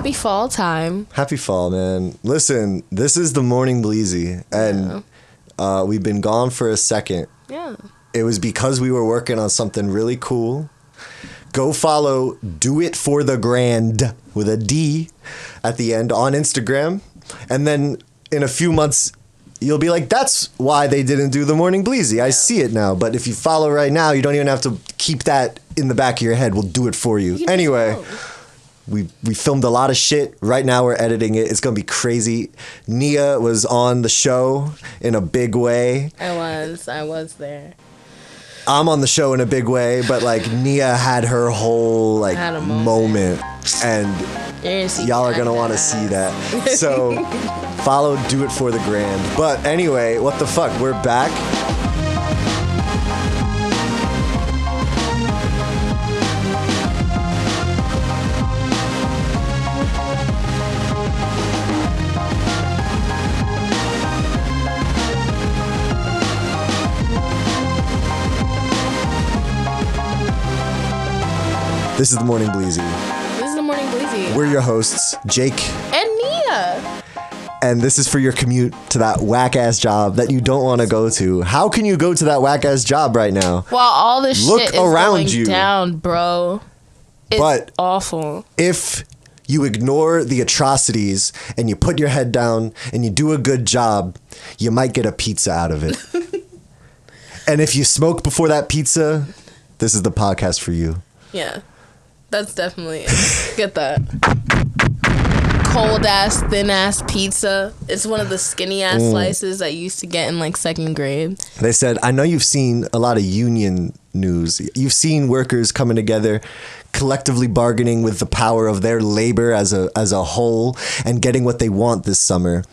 Happy fall time. Happy fall, man. Listen, this is the morning Bleezy, and we've been gone for a second. Yeah. It was because we were working on something really cool. Go follow Do It For The Grand with a D at the end on Instagram. And then in a few months, you'll be like, that's why they didn't do the morning Bleezy. I see it now. But if you follow right now, you don't even have to keep that in the back of your head. We'll do it for you. Anyway, we filmed a lot of shit. Right now we're editing it. It's going to be crazy. Nia was on the show in a big way. I was there. I'm on the show in a big way, but like Nia had her whole like moment, and y'all are gonna want to see that. So follow Do It For The Grand. But anyway, what the fuck? We're back. This is the Morning Bleezy. This is the Morning Bleezy. We're your hosts, Jake and Nia. And this is for your commute to that whack-ass job that you don't want to go to. How can you go to that whack-ass job right now? While all this Look shit is around going you. down, bro. It's awful. If you ignore the atrocities and you put your head down and you do a good job, you might get a pizza out of it. And if you smoke before that pizza, this is the podcast for you. Yeah. That's definitely it. Get that. Cold ass, thin ass pizza. It's one of the skinny ass slices I used to get in like second grade. They said, I know you've seen a lot of union news. You've seen workers coming together, collectively bargaining with the power of their labor as a whole and getting what they want this summer.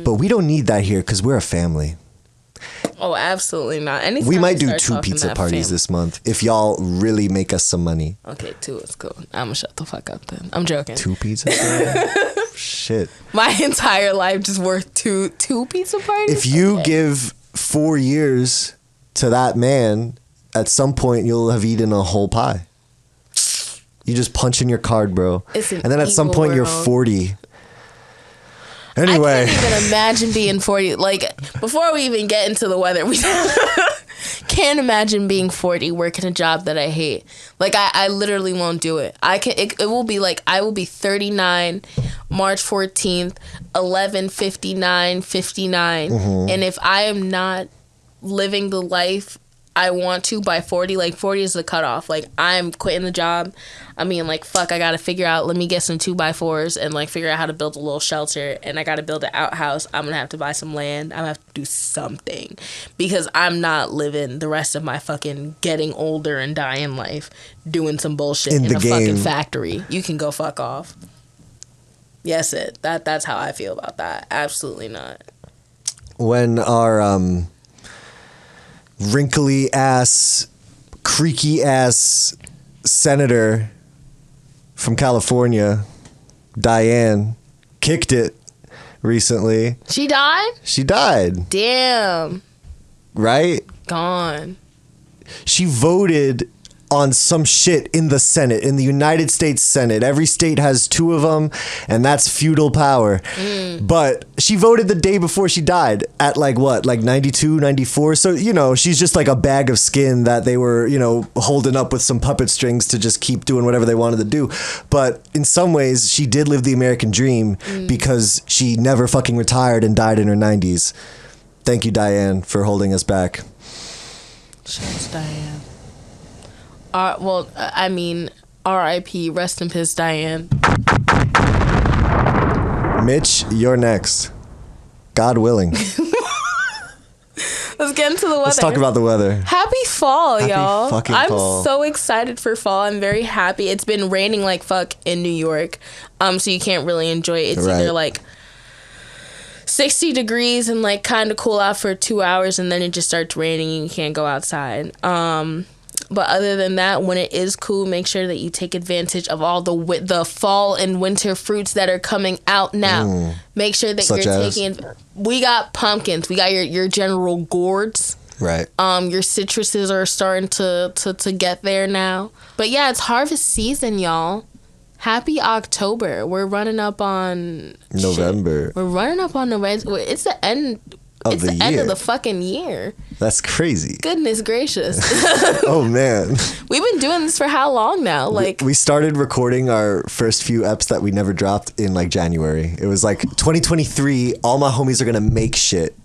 But we don't need that here because we're a family. Oh, absolutely not. Anytime we might do 2 pizza parties this month if y'all really make us some money. Okay, 2 is cool. I'm gonna shut the fuck up then. I'm joking. 2 pizza? Shit. My entire life just worth two pizza parties? If you give 4 years to that man, at some point you'll have eaten a whole pie. You just punch in your card, bro. And then at some point you're 40. Anyway. I can't even imagine being 40. Like, before we even get into the weather, we can't imagine being 40 working a job that I hate. Like, I literally won't do it. It will be like, I will be 39 March 14th, 11/59/59. And if I am not living the life I want to by 40, like 40 is the cutoff. Like, I'm quitting the job. I mean, like, fuck, I gotta figure out, let me get some 2x4s and like figure out how to build a little shelter, and I gotta build an outhouse. I'm gonna have to buy some land. I'm gonna have to do something because I'm not living the rest of my fucking getting older and dying life doing some bullshit in a fucking factory. You can go fuck off. Yes, that's how I feel about that. Absolutely not. When our wrinkly ass, creaky ass senator from California, Diane, kicked it recently. She died? She died. Damn. Right? Gone. She voted on some shit in the Senate, in the United States Senate. Every state has 2 of them, and that's feudal power. But she voted the day before she died at like what, like 92, 94? So, you know, she's just like a bag of skin that they were, you know, holding up with some puppet strings to just keep doing whatever they wanted to do. But in some ways, she did live the American dream because she never fucking retired and died in her 90s. Thank you, Diane, for holding us back. Shouts Diane. Well, I mean, R.I.P. Rest in peace, Diane. Mitch, you're next. God willing. Let's get into the weather. Let's talk about the weather. Happy fall, y'all. Fucking I'm fall. so excited for fall. I'm very happy. It's been raining like fuck in New York, so you can't really enjoy it. It's either like 60 degrees and like kind of cool out for 2 hours, and then it just starts raining and you can't go outside. But other than that, when it is cool, make sure that you take advantage of all the fall and winter fruits that are coming out now. Make sure that you're taking. We got pumpkins. We got your general gourds. Right. Your citruses are starting to get there now. But yeah, it's harvest season, y'all. Happy October. We're running up on November. Shit. We're running up on November. It's the end. It's the end of the fucking year. That's crazy. Goodness gracious. Oh man. We've been doing this for how long now? Like we started recording our first few eps that we never dropped in like January. It was like 2023. All my homies are gonna make shit.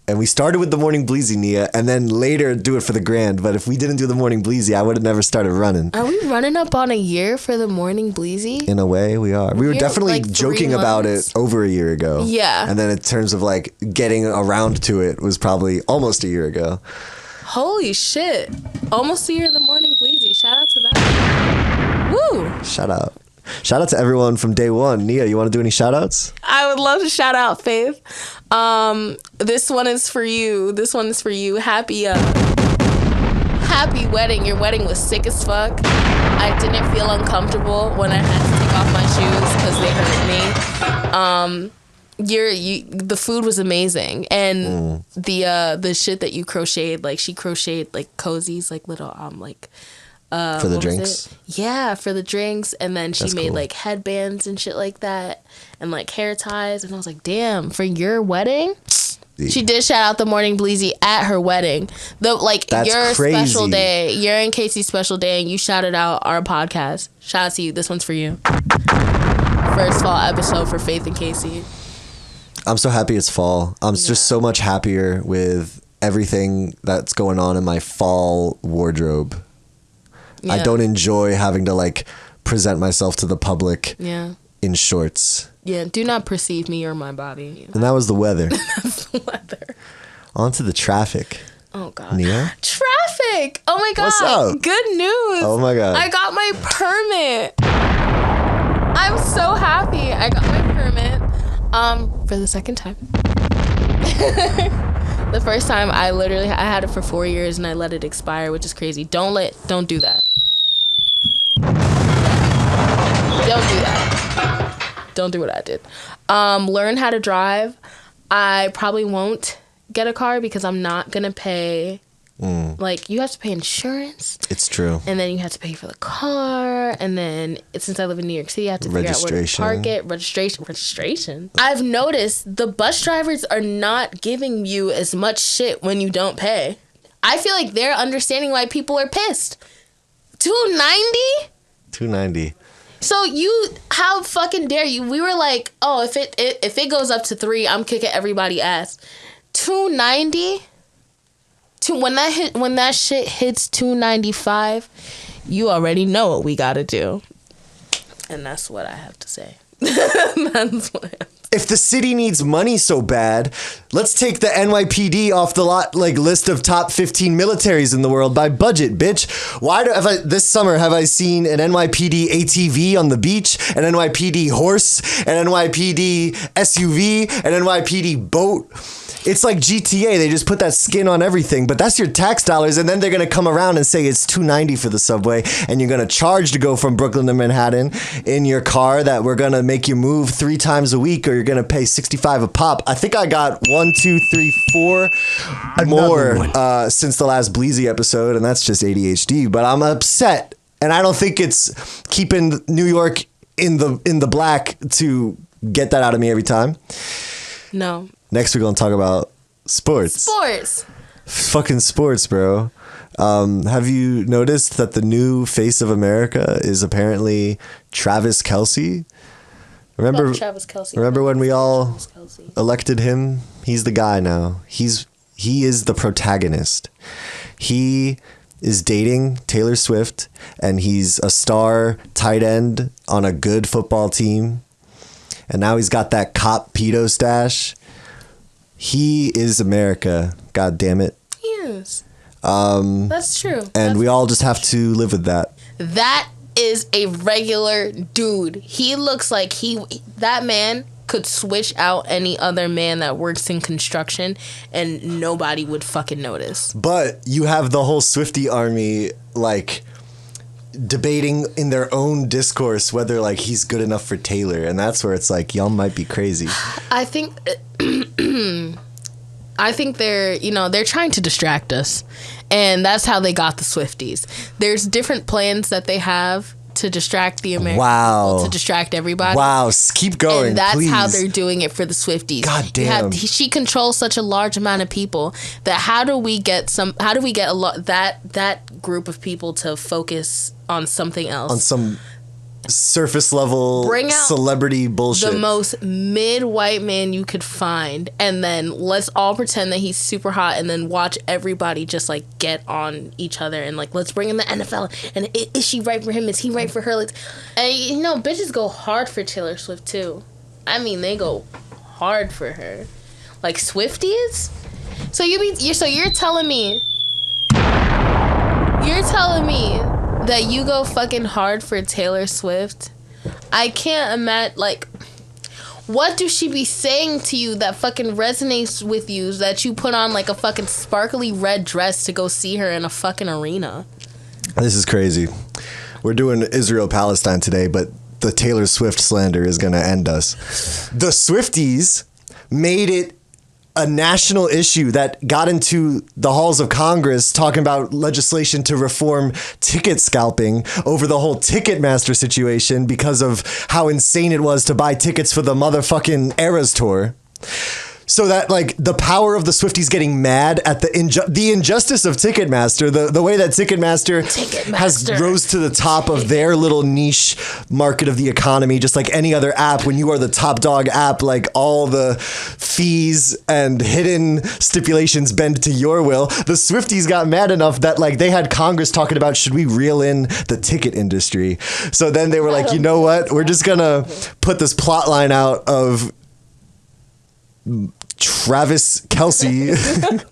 And we started with the Morning Bleezy, Nia, and then later do it for the grand. But if we didn't do the Morning Bleezy, I would have never started running. Are we running up on a year for the Morning Bleezy? In a way, we are. We were definitely like joking about it over a year ago. Yeah. And then in terms of like getting around to it was probably almost a year ago. Holy shit. Almost a year of the Morning Bleezy. Shout out to that. Woo. Shout out. Shout out to everyone from day one. Nia, you want to do any shout outs? I would love to shout out Faith. This one is for you. Happy wedding. Your wedding was sick as fuck. I didn't feel uncomfortable when I had to take off my shoes because they hurt me. The food was amazing, and the shit that you crocheted, like she crocheted like cozies, like little for the drinks? Yeah, for the drinks. And then she made cool. like headbands and shit like that. And like hair ties. And I was like, damn, for your wedding? Yeah. She did shout out the Morning Bleezy at her wedding. That's your crazy. Special day. You're in Casey's special day and you shouted out our podcast. Shout out to you. This one's for you. First fall episode for Faith and Casey. I'm so happy it's fall. I'm just so much happier with everything that's going on in my fall wardrobe. Yeah. I don't enjoy having to like present myself to the public in shorts. Yeah, do not perceive me or my body. And that was the weather. That's the weather. On to the traffic. Oh God. Nia? Traffic! Oh my God. What's up? Good news. Oh my God. I got my permit. I'm so happy. I got my permit. For the second time. The first time I had it for 4 years and I let it expire, which is crazy. Don't do that. Don't do that. Don't do what I did. Learn how to drive. I probably won't get a car because I'm not gonna pay. Like you have to pay insurance. It's true. And then you have to pay for the car. And then since I live in New York City, I have to figure out where to park it. Registration. I've noticed the bus drivers are not giving you as much shit when you don't pay. I feel like they're understanding why people are pissed. $290? $290. So how fucking dare you? We were like, oh, if it goes up to $3, I'm kicking everybody ass. $290? When that shit hits $295, you already know what we gotta do. And that's what I have to say. That's what I have to say. If the city needs money so bad, let's take the NYPD off the list of top 15 militaries in the world by budget, bitch. This summer have I seen an NYPD ATV on the beach, an NYPD horse, an NYPD SUV, an NYPD boat? It's like GTA. They just put that skin on everything, but that's your tax dollars, and then they're going to come around and say it's $290 for the subway, and you're going to charge to go from Brooklyn to Manhattan in your car that we're going to make you move 3 times a week, or you're going to pay $65 a pop. I think I got 1, 2, 3, 4 more since the last Bleezy episode, and that's just ADHD, but I'm upset, and I don't think it's keeping New York in the black to get that out of me every time. No. Next, we're going to talk about sports. Sports. Fucking sports, bro. Have you noticed that the new face of America is apparently Travis Kelce? Remember Travis Kelce. Remember when we all elected him? He's the guy now. He is the protagonist. He is dating Taylor Swift, and he's a star tight end on a good football team. And now he's got that cop pedo stash. He is America. God damn it. He is. That's true. And we all just have to live with that. That is a regular dude. He looks like that man could switch out any other man that works in construction and nobody would fucking notice. But you have the whole Swiftie army like debating in their own discourse whether like he's good enough for Taylor, and that's where it's like y'all might be crazy. I think they're trying to distract us, and that's how they got the Swifties. There's different plans that they have to distract the American Wow. people, to distract everybody. Wow, keep going, and that's please. how they're doing it for the Swifties. God damn. She controls such a large amount of people that how do we get a lot that group of people to focus on something else? On some surface level Bring out celebrity bullshit. the most mid-white man you could find, and then let's all pretend that he's super hot, and then watch everybody just like get on each other, and like let's bring in the NFL, and is she right for him, is he right for her? Like, and you know, bitches go hard for Taylor Swift too. I mean, they go hard for her, like Swifties. So you're telling me that you go fucking hard for Taylor Swift? I can't imagine, like, what do she be saying to you that fucking resonates with you that you put on like a fucking sparkly red dress to go see her in a fucking arena? This is crazy. We're doing Israel-Palestine today, but the Taylor Swift slander is going to end us. The Swifties made it a national issue that got into the halls of Congress talking about legislation to reform ticket scalping over the whole Ticketmaster situation because of how insane it was to buy tickets for the motherfucking Eras tour. So that, like, the power of the Swifties getting mad at the injustice of Ticketmaster, the way that Ticketmaster has rose to the top of their little niche market of the economy, just like any other app. When you are the top dog app, like, all the fees and hidden stipulations bend to your will. The Swifties got mad enough that, like, they had Congress talking about, should we reel in the ticket industry? So then they were like, you know what? We're just gonna put this plot line out of Travis Kelce